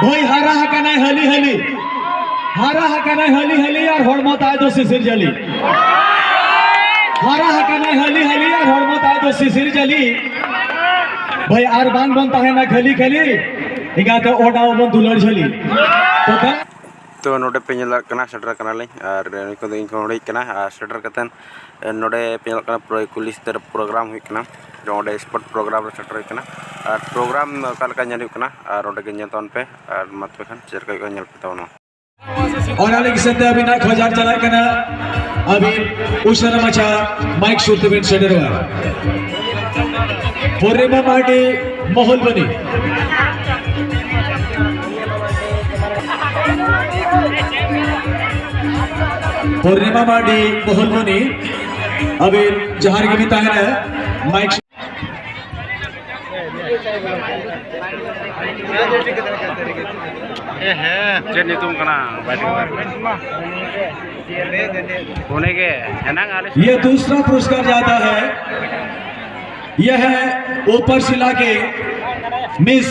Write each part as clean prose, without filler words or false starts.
भाई हारा हकाना हली हली हारा हकाना हली हली और हड़मो ताय दो सिसिर जली हारा हकाना हली हली और हड़मो ताय दो सिसिर जली भाई आर बांग बनता है ना खली खली इगा तो ओडाओ बन दुलर जली तो नोडे पेंजल कना सेटर कना ले और निको दिन को नोडे कना सेटर कतन नोडे पेंजल कना पुलिस तर प्रोग्राम हुई कना नोडे स्पोर्ट प्रोग्राम रे सेटर कना और प्रोग्राम काल का ᱧᱮᱞ कना और नोडे के ᱧᱮᱞ तन पे और मत पे खान चेर का ᱧᱮल पे तवन और आले की सत्य अभी ना खजार चला कना अभी उशरा मचा माइक शुद्ध बिन सेटर हुआ पूर्णिमा माटी मोहल बनी पूर्णिमा माटी मोहल बनी अभी जहार के भी ताहर है माइक चेनी तुम कना होने के ये दूसरा पुरस्कार जाता है यह है ऊपर शिला के मिस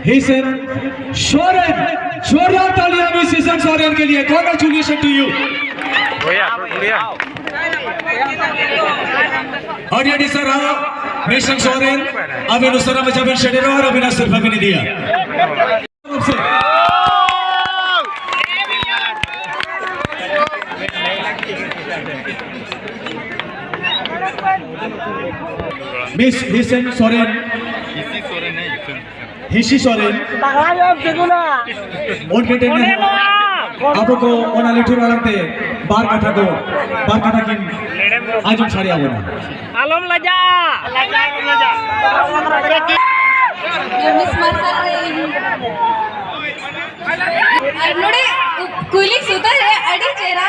हिसन सोरेन जोरदार तालियां मिस हिसन सोरेन के लिए कांग्रेचुलेशन टू यू और ये सर मिशन सोरेन अभी नुसरा मचाबन शेडेरो और अभी सिर्फ अभी नहीं दिया मिस हिसन सोरेन हिसी सोरेन उनके टेने आपको ओना लिठुर वालते बार कथा किन आजम सारी आवना आलम लजा मिस मार्शल नोडे कुली सुतर है अड़ी चेहरा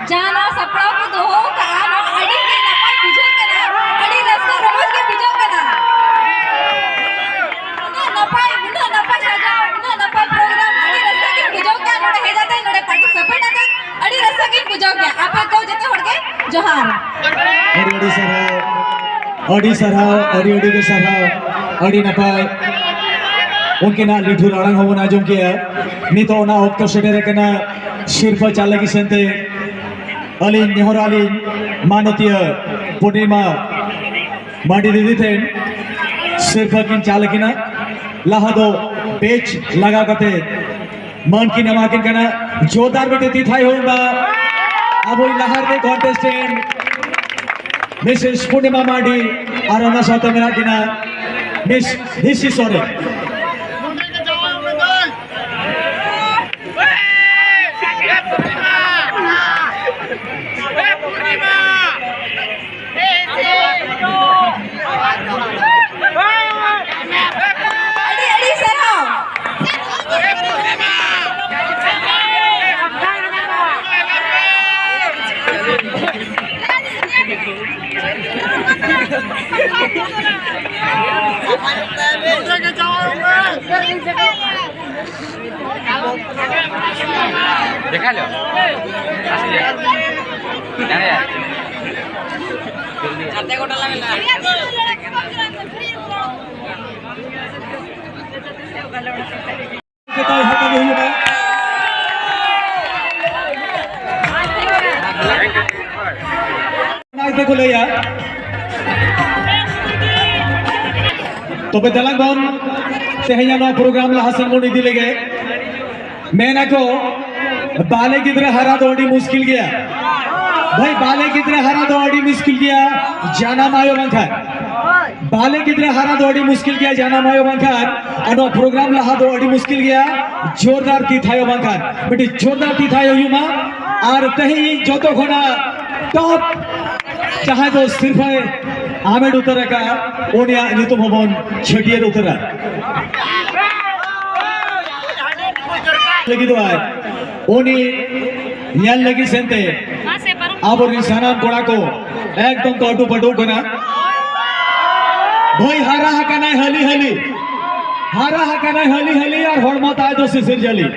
जाना सपड़ा को दो का आनो अड़ी के नपाई बुझो कना अड़ी रास्ता रोज के बुझो कना नपाई साजा नपाई प्रोग्राम अड़ी रास्ता के बुझो क्या नोडे हे जाता है नोडे पार्टिसिपेट आता अड़ी रास्ता के बुझो क्या आप को जते होड़के जोहार अड़ी के सरहाव अड़ी नपाई उनके ना लिठुर अड़ंग हो ना जों किया नहीं तो ना ऑक्टो शेडेरे कना सिर्फ चाले की सेंते अली नेहर अली मानतीय पूर्णिमा माटी दीदी थे सिर्फ किन चाले की ना लाहा दो पेच लगा करते मन की नमा किन कना जोरदार बेटे तीथाई होगा अब वही लहर के कॉन्टेस्टेंट मिसेस पूर्णिमा माटी और ना साथ मेरा किना मिस हिसी सोरेन देखा लो आते गोटा लगला देखो ले यार तो तेलंगान से प्रोग्राम लहासन मुड़ी दिले गए मैं को बाले किधर हरा तो अड़ी मुश्किल गया भाई बाले किधर हरा तो अड़ी मुश्किल गया जाना मायो बंखर बाले किधर हरा तो अड़ी मुश्किल गया जाना मायो बंखर और प्रोग्राम लहा तो अड़ी मुश्किल गया जोरदार तीथायो बंखर बेटी जोरदार तीथायो युमा और कहीं जो तो खोना टॉप चाहे तो सिर्फ आमेड उतरा का ओनिया नितुम होबन छटियर उतरा लगी तो आए ओनी याल लगी सेंते अब और इंसानान कोड़ा को एकदम तो अटू पटू कना भाई हारा हकाना हली हली और हड़मो ताय दो सिसिर जली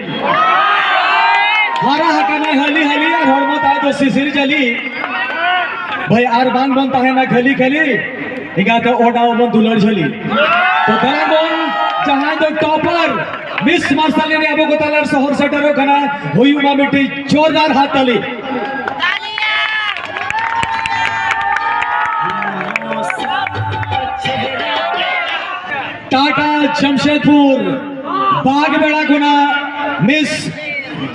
हारा हकाना हली और हड़मो ताय दो सिसिर जली भाई आर बांग बनता है ना खली खली इगा तो ओडाओ बन दुलर झली तो तेलंगान जहां तो टॉपर मिस मार्शल ने अबो को तालर शहर सेटरो कना हुई उमा मिट्टी जोरदार हाथ ताली टाटा जमशेदपुर बागबेड़ा गुना मिस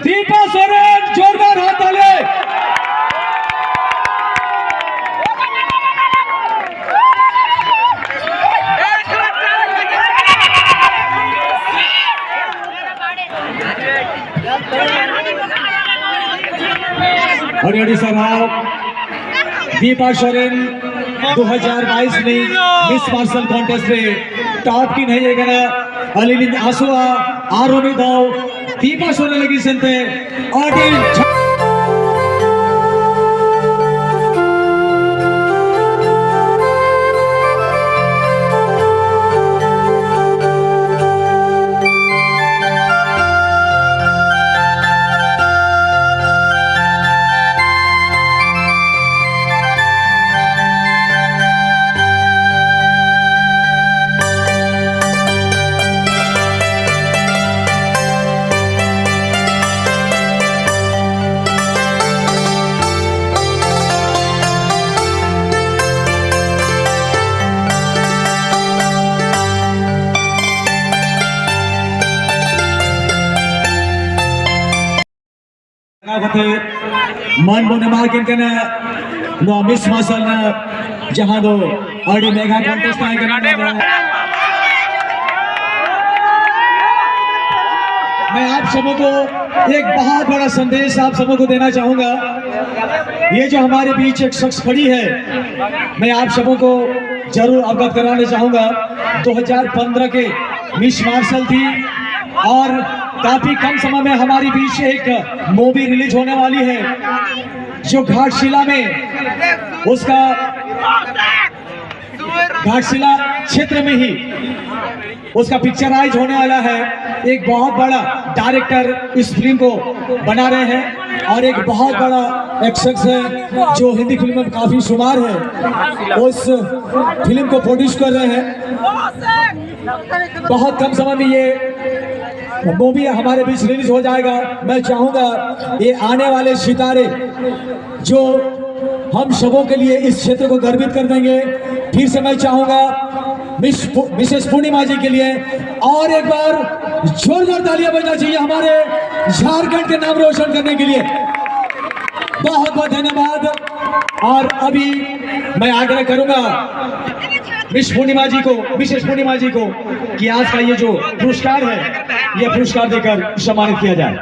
दीपा सोरेन जोरदार हाथ ताली हरियाणी सभाव दीपा सोरेन 2022 में मिस मार्शल कॉन्टेस्ट में टॉप की नहीं है ना अलिन आसुआ आरोमी दाव दीपा सोरेन लगी संते ऑडिन मन बोने मार्किन कना नो मिस मार्शल ना जहां दो अड़ी मेगा कॉन्टेस्ट आए करना मैं आप सबों को एक बहुत बड़ा संदेश आप सबों को देना चाहूंगा। ये जो हमारे बीच एक शख्स खड़ी है मैं आप सबों को जरूर अवगत कराना चाहूंगा। 2015 के मिस मार्शल थी और काफी कम समय में हमारे बीच एक मूवी रिलीज होने वाली है जो घाटशिला में उसका घाटशिला क्षेत्र में ही उसका पिक्चराइज होने वाला है। एक बहुत बड़ा डायरेक्टर इस फिल्म को बना रहे हैं और एक बहुत बड़ा एक शख्स है जो हिंदी फिल्म में काफी शुमार है उस फिल्म को प्रोड्यूस कर रहे हैं। बहुत कम समय में ये मूवी हमारे बीच रिलीज हो जाएगा। मैं चाहूंगा ये आने वाले सितारे जो हम सबों के लिए इस क्षेत्र को गर्वित कर देंगे। फिर से मैं चाहूंगा मिसेस पूर्णिमा जी के लिए और एक बार जोरदार तालियां बजना चाहिए हमारे झारखंड के नाम रोशन करने के लिए। बहुत बहुत धन्यवाद। और अभी मैं आग्रह करूंगा मिसेस पूर्णिमा जी को कि आज का ये जो पुरस्कार है ये पुरस्कार देकर सम्मानित किया जाए।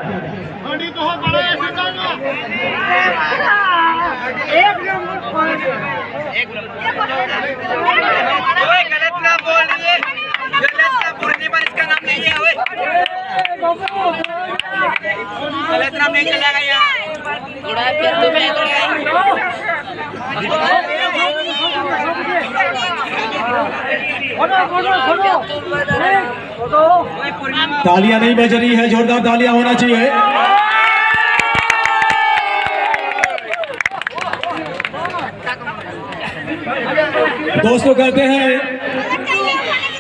गलत ना बोल रही है, गलत ना पूर्णिमा इसका नाम नहीं है। गलत नाम नहीं चलेगा यहाँ। तालियां नहीं बज रही है, जोरदार तालियां होना चाहिए। दोस्तों कहते हैं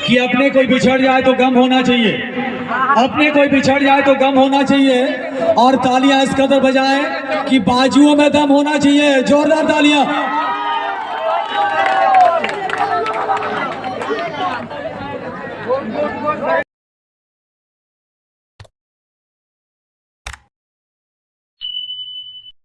कि अपने कोई बिछड़ जाए तो गम होना चाहिए, अपने कोई बिछड़ जाए तो गम होना चाहिए और तालियां इस कदर बजाएं कि बाजुओं में दम होना चाहिए। जोरदार तालियां।